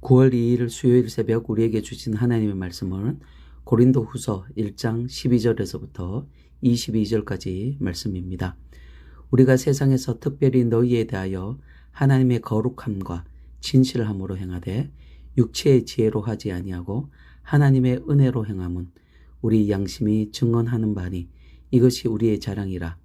9월 2일 수요일 새벽 우리에게 주신 하나님의 말씀은 고린도후서 1장 12절에서부터 22절까지 말씀입니다. 우리가 세상에서 특별히 너희에 대하여 하나님의 거룩함과 진실함으로 행하되 육체의 지혜로 하지 아니하고 하나님의 은혜로 행함은 우리 양심이 증언하는 바니 이것이 우리의 자랑이라.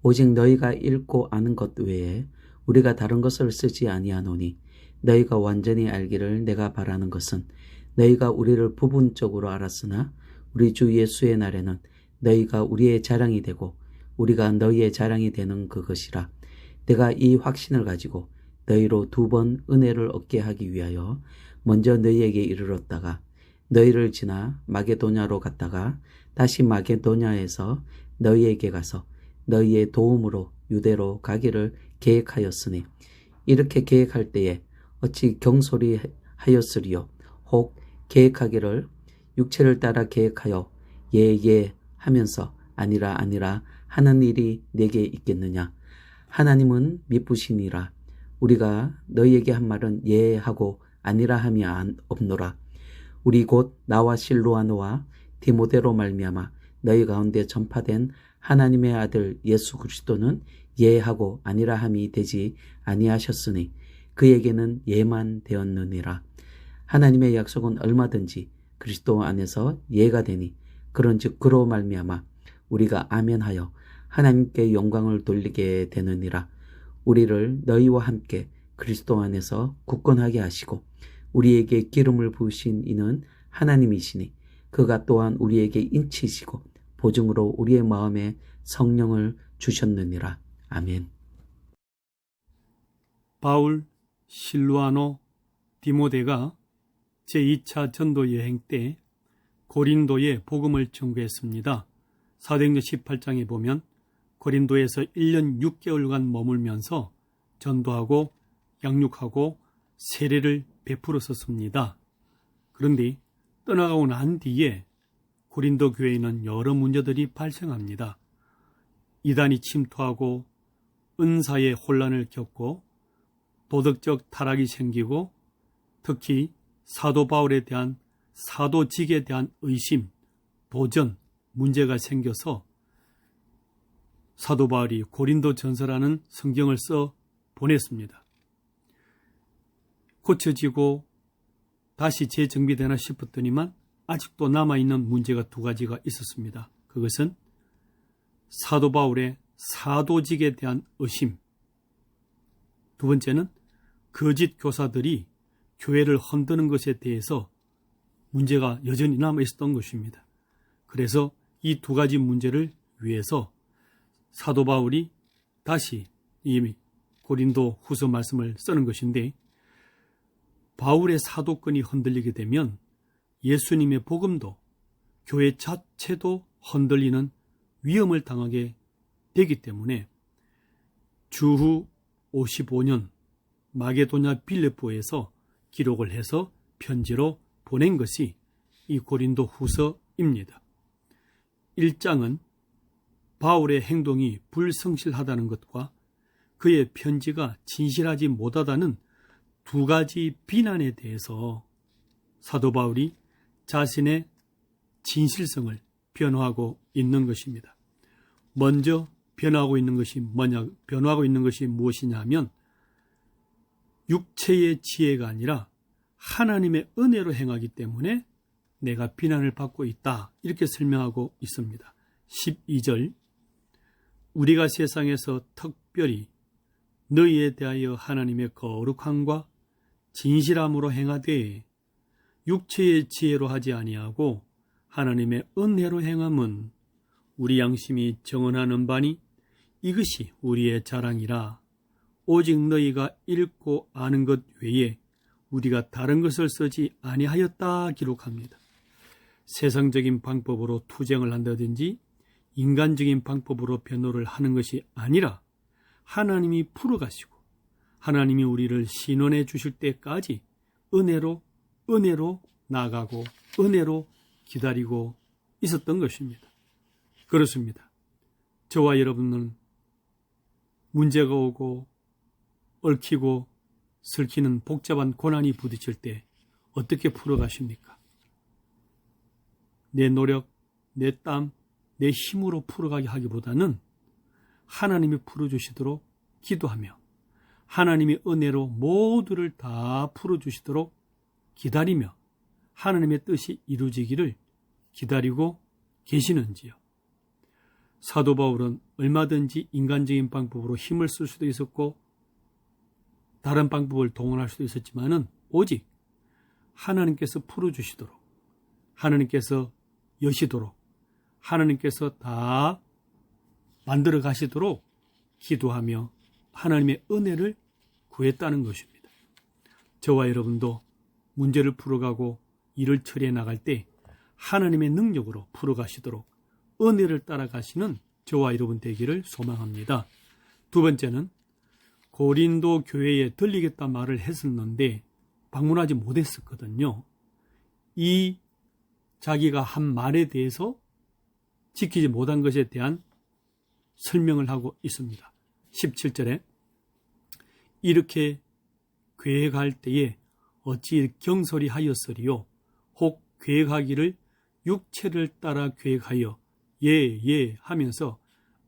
오직 너희가 읽고 아는 것 외에 우리가 다른 것을 쓰지 아니하노니 너희가 완전히 알기를 내가 바라는 것은 너희가 우리를 부분적으로 알았으나 우리 주 예수의 날에는 너희가 우리의 자랑이 되고 우리가 너희의 자랑이 되는 그것이라. 내가 이 확신을 가지고 너희로 2번 은혜를 얻게 하기 위하여 먼저 너희에게 이르렀다가 너희를 지나 마게도냐로 갔다가 다시 마게도냐에서 너희에게 가서 너희의 도움으로 유대로 가기를 계획하였으니 이렇게 계획할 때에 어찌 경솔히 하였으리요. 혹 계획하기를 육체를 따라 계획하여 예 하면서 아니라 하는 일이 내게 있겠느냐. 하나님은 미쁘시니라. 우리가 너희에게 한 말은 예 하고 아니라 함이 없노라. 우리 곧 나와 실로아노와 디모데로 말미암아 너희 가운데 전파된 하나님의 아들 예수 그리스도는 예 하고 아니라 함이 되지 아니하셨으니 그에게는 예만 되었느니라. 하나님의 약속은 얼마든지 그리스도 안에서 예가 되니 그런즉 그로 말미암아 우리가 아멘하여 하나님께 영광을 돌리게 되느니라. 우리를 너희와 함께 그리스도 안에서 굳건하게 하시고 우리에게 기름을 부으신 이는 하나님이시니 그가 또한 우리에게 인치시고 보증으로 우리의 마음에 성령을 주셨느니라. 아멘. 바울, 실루아노, 디모데가 제2차 전도 여행 때 고린도에 복음을 전거했습니다. 사도행전 18장에 보면 고린도에서 1년 6개월간 머물면서 전도하고 양육하고 세례를 베풀었었습니다. 그런데 떠나가고 난 뒤에 고린도 교회에는 여러 문제들이 발생합니다. 이단이 침투하고 은사의 혼란을 겪고 도덕적 타락이 생기고 특히 사도 바울에 대한 사도직에 대한 의심, 도전, 문제가 생겨서 사도 바울이 고린도 전서라는 성경을 써 보냈습니다. 고쳐지고 다시 재정비되나 싶었더니만 아직도 남아있는 문제가 2가지가 있었습니다. 그것은 사도 바울의 사도직에 대한 의심, 2번째는 거짓 교사들이 교회를 흔드는 것에 대해서 문제가 여전히 남아있었던 것입니다. 그래서 이 2가지 문제를 위해서 사도 바울이 다시 이 고린도 후서 말씀을 쓰는 것인데, 바울의 사도권이 흔들리게 되면 예수님의 복음도 교회 자체도 흔들리는 위험을 당하게 되기 때문에 주후 55년 마게도냐 빌립보에서 기록을 해서 편지로 보낸 것이 이 고린도 후서입니다. 1장은 바울의 행동이 불성실하다는 것과 그의 편지가 진실하지 못하다는 2가지 비난에 대해서 사도 바울이 자신의 진실성을 변호하고 있는 것입니다. 먼저 변호하고 있는 것이 무엇이냐 하면 육체의 지혜가 아니라 하나님의 은혜로 행하기 때문에 내가 비난을 받고 있다, 이렇게 설명하고 있습니다. 12절, 우리가 세상에서 특별히 너희에 대하여 하나님의 거룩함과 진실함으로 행하되 육체의 지혜로 하지 아니하고 하나님의 은혜로 행함은 우리 양심이 정언하는 바니 이것이 우리의 자랑이라. 오직 너희가 읽고 아는 것 외에 우리가 다른 것을 쓰지 아니하였다 기록합니다. 세상적인 방법으로 투쟁을 한다든지 인간적인 방법으로 변호를 하는 것이 아니라 하나님이 풀어가시고 하나님이 우리를 신원해 주실 때까지 은혜로 나아가고 은혜로 기다리고 있었던 것입니다. 그렇습니다. 저와 여러분은 문제가 오고 얽히고 설키는 복잡한 고난이 부딪힐 때 어떻게 풀어가십니까? 내 노력, 내 땀, 내 힘으로 풀어가게 하기보다는 하나님이 풀어주시도록 기도하며 하나님의 은혜로 모두를 다 풀어주시도록 기다리며 하나님의 뜻이 이루어지기를 기다리고 계시는지요? 사도 바울은 얼마든지 인간적인 방법으로 힘을 쓸 수도 있었고 다른 방법을 동원할 수도 있었지만은 오직 하나님께서 풀어주시도록 하나님께서 여시도록 하나님께서 다 만들어 가시도록 기도하며 하나님의 은혜를 구했다는 것입니다. 저와 여러분도 문제를 풀어가고 일을 처리해 나갈 때 하나님의 능력으로 풀어가시도록 은혜를 따라가시는 저와 여러분 되기를 소망합니다. 두 번째는 고린도 교회에 들리겠다 말을 했었는데 방문하지 못했었거든요. 이 자기가 한 말에 대해서 지키지 못한 것에 대한 설명을 하고 있습니다. 17절에 이렇게 계획할 때에 어찌 경솔히 하였으리요 혹 계획하기를 육체를 따라 계획하여 예 하면서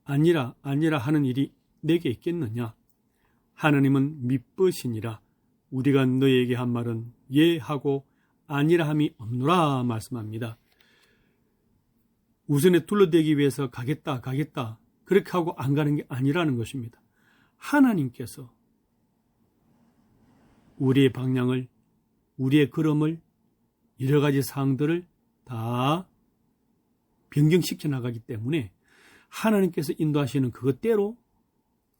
아니라 하는 일이 내게 있겠느냐. 하나님은 미쁘시니라 우리가 너에게 한 말은 예 하고 아니라 함이 없노라 말씀합니다. 우선에 둘러대기 위해서 가겠다 그렇게 하고 안 가는 게 아니라는 것입니다. 하나님께서 우리의 방향을 우리의 걸음을 여러 가지 사항들을 다 변경시켜 나가기 때문에 하나님께서 인도하시는 그것대로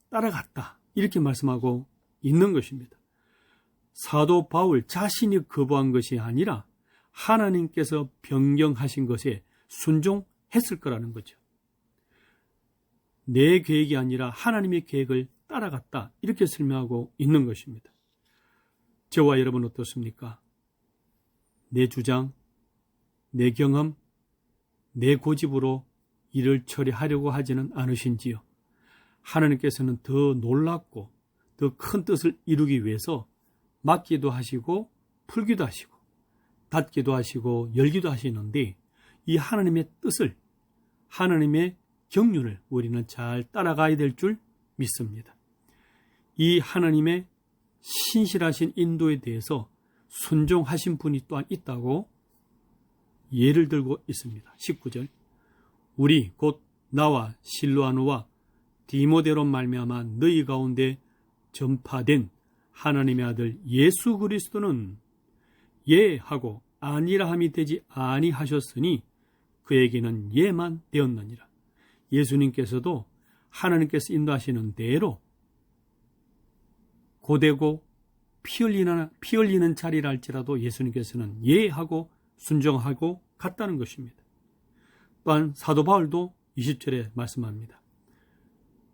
따라갔다 이렇게 말씀하고 있는 것입니다. 사도 바울 자신이 거부한 것이 아니라 하나님께서 변경하신 것에 순종했을 거라는 거죠. 내 계획이 아니라 하나님의 계획을 따라갔다 이렇게 설명하고 있는 것입니다. 저와 여러분 어떻습니까? 내 주장, 내 경험, 내 고집으로 일을 처리하려고 하지는 않으신지요? 하나님께서는 더 놀랍고 더 큰 뜻을 이루기 위해서 막기도 하시고 풀기도 하시고 닫기도 하시고 열기도 하시는데 이 하나님의 뜻을 하나님의 경륜을 우리는 잘 따라가야 될 줄 믿습니다. 이 하나님의 신실하신 인도에 대해서 순종하신 분이 또한 있다고 예를 들고 있습니다. 19절 우리 곧 나와 실로아노와 디모데로 말미암아 너희 가운데 전파된 하나님의 아들 예수 그리스도는 예 하고 아니라 함이 되지 아니하셨으니 그에게는 예만 되었느니라. 예수님께서도 하나님께서 인도하시는 대로 고되고 피 흘리는 자리라 할지라도 예수님께서는 예 하고 순종하고 갔다는 것입니다. 또한 사도 바울도 20절에 말씀합니다.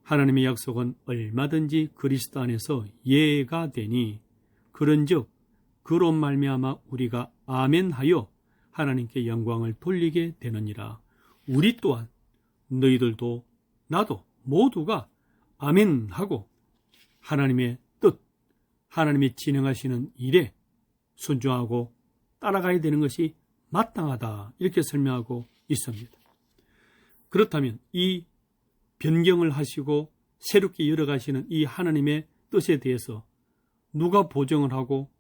하나님의 약속은 얼마든지 그리스도 안에서 예가 되니 그런즉 그로 말미암아 우리가 아멘하여 하나님께 영광을 돌리게 되느니라. 우리 또한 너희들도 나도 모두가 아멘하고 하나님의 뜻, 하나님이 진행하시는 일에 순종하고 따라가야 되는 것이 마땅하다 이렇게 설명하고 있습니다. 그렇다면 이 변경을 하시고 새롭게 열어가시는 이 하나님의 뜻에 대해서 누가 보증을 하고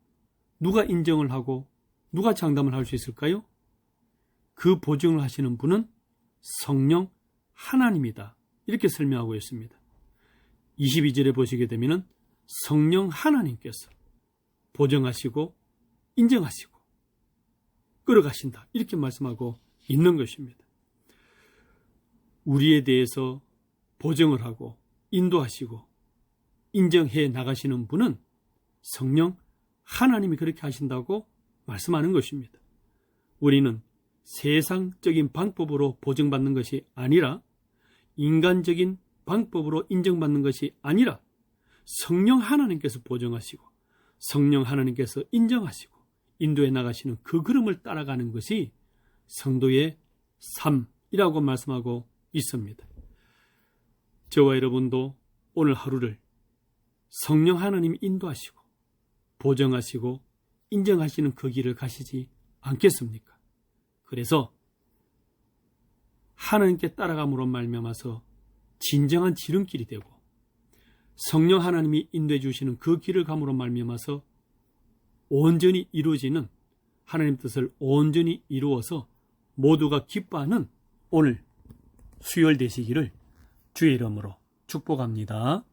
누가 인정을 하고 누가 장담을 할 수 있을까요? 그 보증을 하시는 분은 성령 하나님이다 이렇게 설명하고 있습니다. 22절에 보시게 되면 성령 하나님께서 보증하시고 인정하시고 끌어가신다 이렇게 말씀하고 있는 것입니다. 우리에 대해서 보증을 하고 인도하시고 인정해 나가시는 분은 성령 하나님이 그렇게 하신다고 말씀하는 것입니다. 우리는 세상적인 방법으로 보증받는 것이 아니라 인간적인 방법으로 인정받는 것이 아니라 성령 하나님께서 보증하시고 성령 하나님께서 인정하시고 인도해 나가시는 그 걸음을 따라가는 것이 성도의 삶이라고 말씀하고 있습니다. 저와 여러분도 오늘 하루를 성령 하나님이 인도하시고 보정하시고 인정하시는 그 길을 가시지 않겠습니까? 그래서 하나님께 따라감으로 말미암아서 진정한 지름길이 되고 성령 하나님이 인도해 주시는 그 길을 감으로 말미암아서 온전히 이루어지는 하나님 뜻을 온전히 이루어서 모두가 기뻐하는 오늘 수요일 되시기를 주의 이름으로 축복합니다.